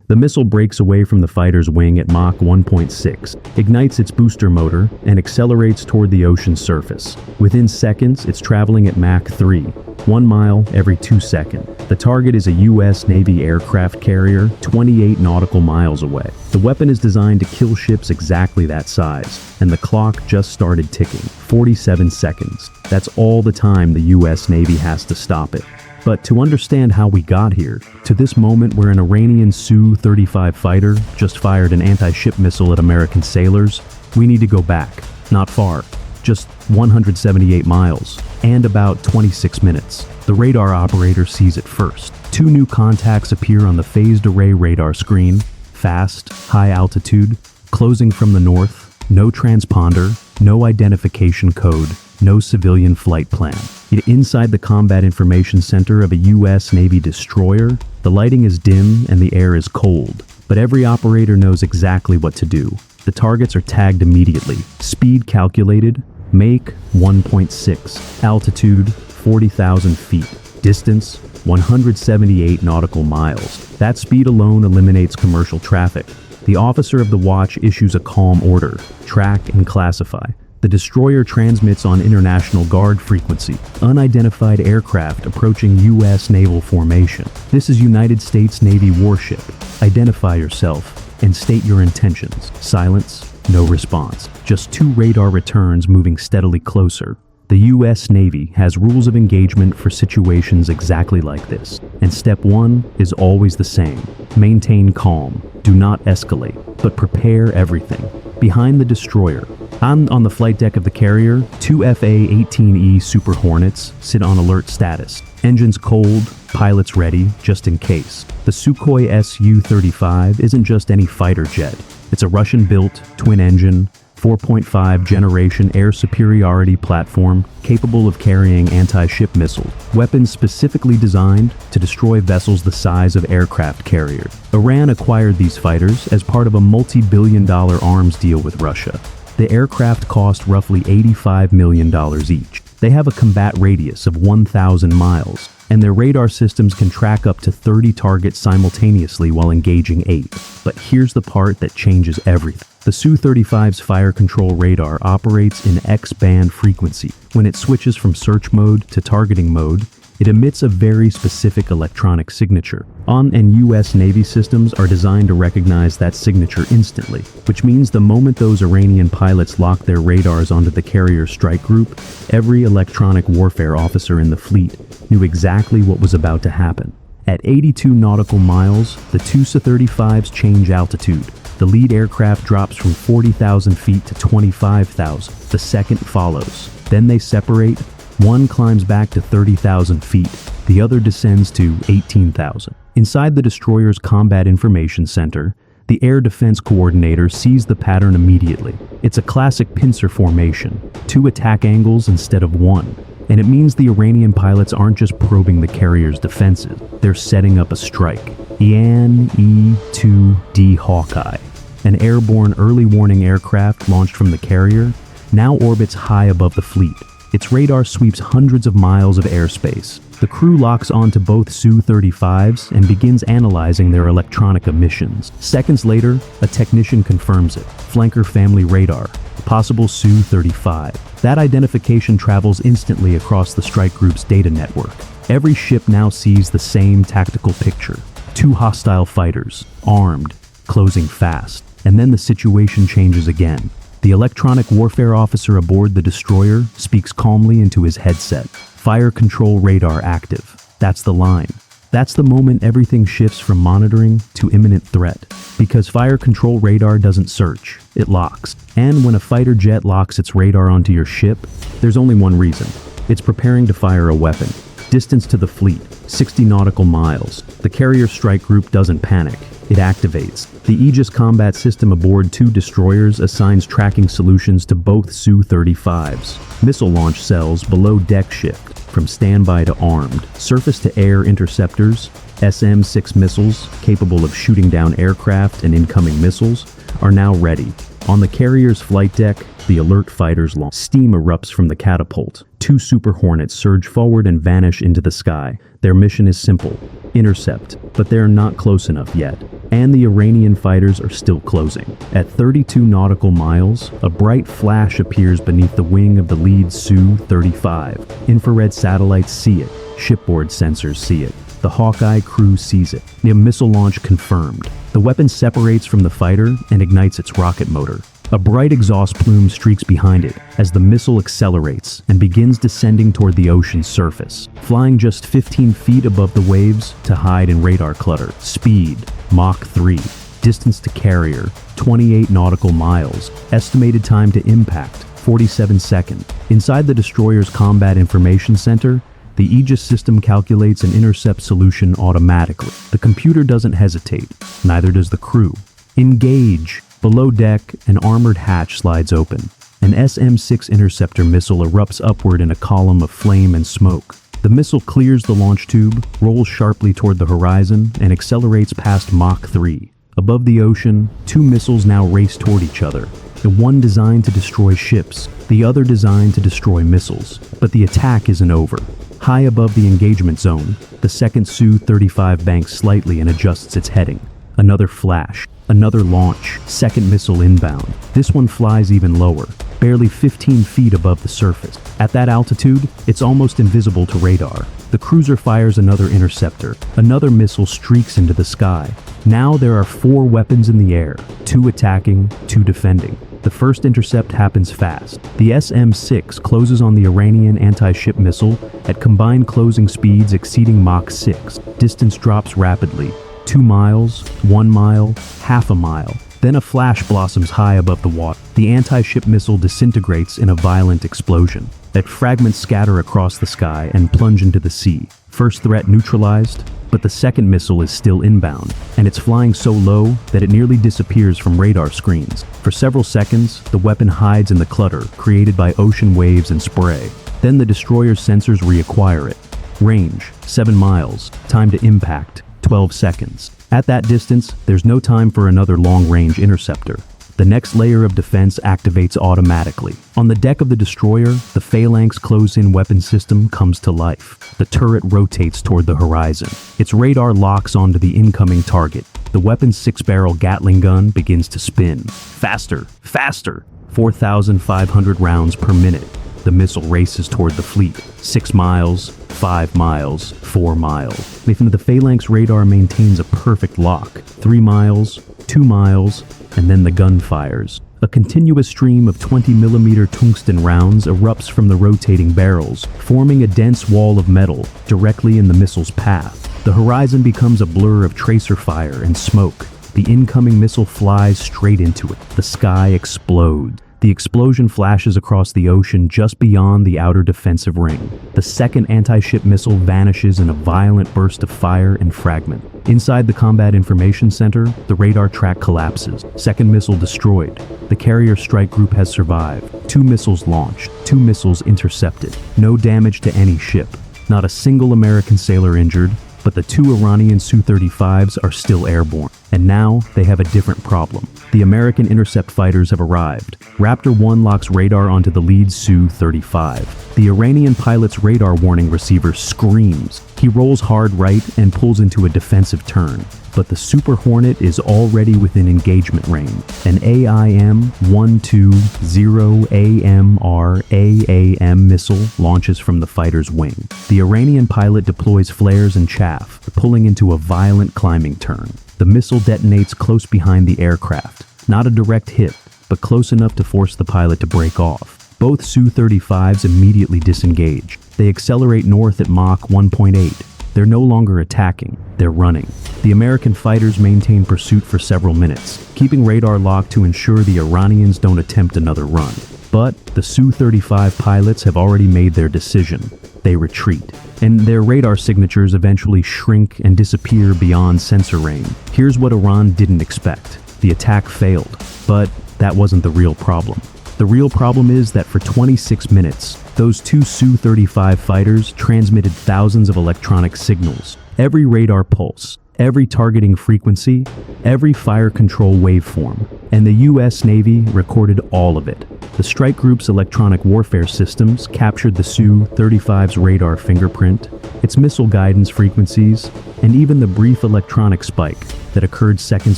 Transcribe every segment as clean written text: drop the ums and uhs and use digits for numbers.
The missile breaks away from the fighter's wing at Mach 1.6, ignites its booster motor, and accelerates toward the ocean's surface. Within seconds, it's traveling at Mach 3, 1 mile every 2 seconds. The target is a U.S. Navy aircraft carrier 28 nautical miles away. The weapon is designed to kill ships exactly that size, and the clock just started ticking. 47 seconds. That's all the time the U.S. Navy has to stop it. But to understand how we got here, to this moment where an Iranian Su-35 fighter just fired an anti-ship missile at American sailors, we need to go back. Not far. Just 178 miles. And about 26 minutes. The radar operator sees it first. 2 new contacts appear on the phased array radar screen. Fast, high altitude, closing from the north, no transponder, no identification code, no civilian flight plan. Inside the Combat Information Center of a U.S. Navy destroyer, the lighting is dim and the air is cold. But every operator knows exactly what to do. The targets are tagged immediately. Speed calculated, Mach 1.6, altitude 40,000 feet, distance 178 nautical miles. That speed alone eliminates commercial traffic. The officer of the watch issues a calm order: track and classify. The destroyer transmits on International Guard frequency, unidentified aircraft approaching U.S. naval formation. This is United States Navy warship. Identify yourself and state your intentions. Silence, no response. Just 2 radar returns moving steadily closer. The U.S. Navy has rules of engagement for situations exactly like this, and step 1 is always the same. Maintain calm, do not escalate, but prepare everything. Behind the destroyer, on the flight deck of the carrier, 2 FA-18E Super Hornets sit on alert status. Engines cold, pilots ready, just in case. The Sukhoi Su-35 isn't just any fighter jet. It's a Russian-built, twin-engine, 4.5 generation air superiority platform capable of carrying anti-ship missiles, weapons specifically designed to destroy vessels the size of aircraft carriers. Iran acquired these fighters as part of a multi-billion-dollar arms deal with Russia. The aircraft cost roughly $85 million each. They have a combat radius of 1,000 miles, and their radar systems can track up to 30 targets simultaneously while engaging 8. But here's the part that changes everything. The Su-35's fire control radar operates in X-band frequency. When it switches from search mode to targeting mode, it emits a very specific electronic signature. And U.S. Navy systems are designed to recognize that signature instantly, which means the moment those Iranian pilots locked their radars onto the carrier strike group, every electronic warfare officer in the fleet knew exactly what was about to happen. At 82 nautical miles, the 2 Su-35s change altitude. The lead aircraft drops from 40,000 feet to 25,000. The second follows. Then they separate. One climbs back to 30,000 feet. The other descends to 18,000. Inside the destroyer's Combat Information Center, the Air Defense Coordinator sees the pattern immediately. It's a classic pincer formation, 2 attack angles instead of 1. And it means the Iranian pilots aren't just probing the carrier's defenses, they're setting up a strike. Ian E-2D Hawkeye, an airborne early warning aircraft launched from the carrier, now orbits high above the fleet. Its radar sweeps hundreds of miles of airspace. The crew locks onto both Su-35s and begins analyzing their electronic emissions. Seconds later, a technician confirms it. Flanker family radar, possible Su-35. That identification travels instantly across the strike group's data network. Every ship now sees the same tactical picture. 2 hostile fighters, armed, closing fast. And then the situation changes again. The electronic warfare officer aboard the destroyer speaks calmly into his headset. Fire control radar active. That's the line. That's the moment everything shifts from monitoring to imminent threat. Because fire control radar doesn't search, it locks. And when a fighter jet locks its radar onto your ship, there's only one reason. It's preparing to fire a weapon. Distance to the fleet, 60 nautical miles. The carrier strike group doesn't panic. It activates. The Aegis Combat System aboard 2 destroyers assigns tracking solutions to both Su-35s. Missile launch cells below deck shift from standby to armed. Surface-to-air interceptors, SM-6 missiles capable of shooting down aircraft and incoming missiles, are now ready. On the carrier's flight deck, the alert fighters launch. Steam erupts from the catapult. Two Super Hornets surge forward and vanish into the sky. Their mission is simple: intercept, but they're not close enough yet. And the Iranian fighters are still closing. At 32 nautical miles, a bright flash appears beneath the wing of the lead Su-35. Infrared satellites see it. Shipboard sensors see it. The Hawkeye crew sees it. The missile launch confirmed. The weapon separates from the fighter and ignites its rocket motor. A bright exhaust plume streaks behind it as the missile accelerates and begins descending toward the ocean's surface, flying just 15 feet above the waves to hide in radar clutter. Speed, Mach 3. Distance to carrier, 28 nautical miles. Estimated time to impact, 47 seconds. Inside the destroyer's Combat Information Center, the Aegis system calculates an intercept solution automatically. The computer doesn't hesitate, neither does the crew. Engage! Below deck, an armored hatch slides open. An SM-6 interceptor missile erupts upward in a column of flame and smoke. The missile clears the launch tube, rolls sharply toward the horizon, and accelerates past Mach 3. Above the ocean, two missiles now race toward each other. The one designed to destroy ships, the other designed to destroy missiles. But the attack isn't over. High above the engagement zone, the second Su-35 banks slightly and adjusts its heading. Another flash, another launch, second missile inbound. This one flies even lower, barely 15 feet above the surface. At that altitude, it's almost invisible to radar. The cruiser fires another interceptor. Another missile streaks into the sky. Now there are 4 weapons in the air, 2 attacking, 2 defending. The first intercept happens fast. The SM-6 closes on the Iranian anti-ship missile at combined closing speeds exceeding Mach 6. Distance drops rapidly. 2 miles, 1 mile, half a mile. Then a flash blossoms high above the water. The anti-ship missile disintegrates in a violent explosion. That fragments scatter across the sky and plunge into the sea. First threat neutralized, but the second missile is still inbound, and it's flying so low that it nearly disappears from radar screens. For several seconds, the weapon hides in the clutter created by ocean waves and spray. Then the destroyer's sensors reacquire it. Range, 7 miles. Time to impact, 12 seconds. At that distance, there's no time for another long-range interceptor. The next layer of defense activates automatically. On the deck of the destroyer, the Phalanx close-in weapon system comes to life. The turret rotates toward the horizon. Its radar locks onto the incoming target. The weapon's 6-barrel Gatling gun begins to spin. Faster, faster! 4,500 rounds per minute. The missile races toward the fleet. 6 miles, 5 miles, 4 miles. The Phalanx radar maintains a perfect lock. 3 miles, 2 miles, and then the gun fires. A continuous stream of 20mm tungsten rounds erupts from the rotating barrels, forming a dense wall of metal directly in the missile's path. The horizon becomes a blur of tracer fire and smoke. The incoming missile flies straight into it. The sky explodes. The explosion flashes across the ocean just beyond the outer defensive ring. The second anti-ship missile vanishes in a violent burst of fire and fragment. Inside the Combat Information Center, the radar track collapses. Second missile destroyed. The carrier strike group has survived. 2 missiles launched. 2 missiles intercepted. No damage to any ship. Not a single American sailor injured, but the 2 Iranian Su-35s are still airborne. And now they have a different problem. The American intercept fighters have arrived. Raptor 1 locks radar onto the lead Su-35. The Iranian pilot's radar warning receiver screams. He rolls hard right and pulls into a defensive turn. But the Super Hornet is already within engagement range. An AIM-120AMR-AAM missile launches from the fighter's wing. The Iranian pilot deploys flares and chaff, pulling into a violent climbing turn. The missile detonates close behind the aircraft. Not a direct hit, but close enough to force the pilot to break off. Both Su-35s immediately disengage. They accelerate north at Mach 1.8. They're no longer attacking, they're running. The American fighters maintain pursuit for several minutes, keeping radar locked to ensure the Iranians don't attempt another run. But the Su-35 pilots have already made their decision. They retreat, and their radar signatures eventually shrink and disappear beyond sensor range. Here's what Iran didn't expect. The attack failed, but that wasn't the real problem. The real problem is that for 26 minutes, those 2 Su-35 fighters transmitted thousands of electronic signals. Every radar pulse, every targeting frequency, every fire control waveform, and the US Navy recorded all of it. The strike group's electronic warfare systems captured the Su-35's radar fingerprint, its missile guidance frequencies, and even the brief electronic spike that occurred seconds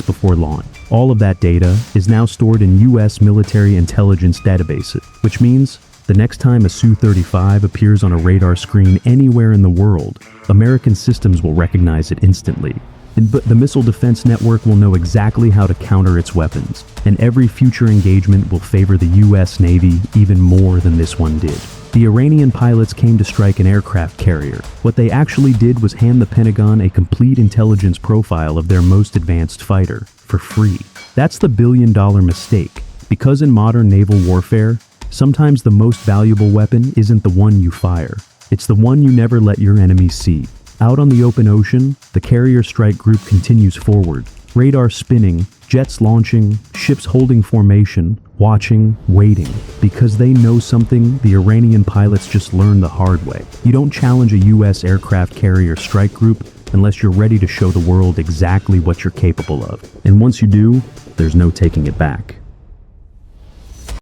before launch. All of that data is now stored in U.S. military intelligence databases, which means the next time a Su-35 appears on a radar screen anywhere in the world, American systems will recognize it instantly. But the missile defense network will know exactly how to counter its weapons, and every future engagement will favor the U.S. Navy even more than this one did. The Iranian pilots came to strike an aircraft carrier. What they actually did was hand the Pentagon a complete intelligence profile of their most advanced fighter, for free. That's the billion-dollar mistake, because in modern naval warfare, sometimes the most valuable weapon isn't the one you fire. It's the one you never let your enemies see. Out on the open ocean, the carrier strike group continues forward. Radar spinning, jets launching, ships holding formation, watching, waiting. Because they know something the Iranian pilots just learned the hard way. You don't challenge a U.S. aircraft carrier strike group unless you're ready to show the world exactly what you're capable of. And once you do, there's no taking it back.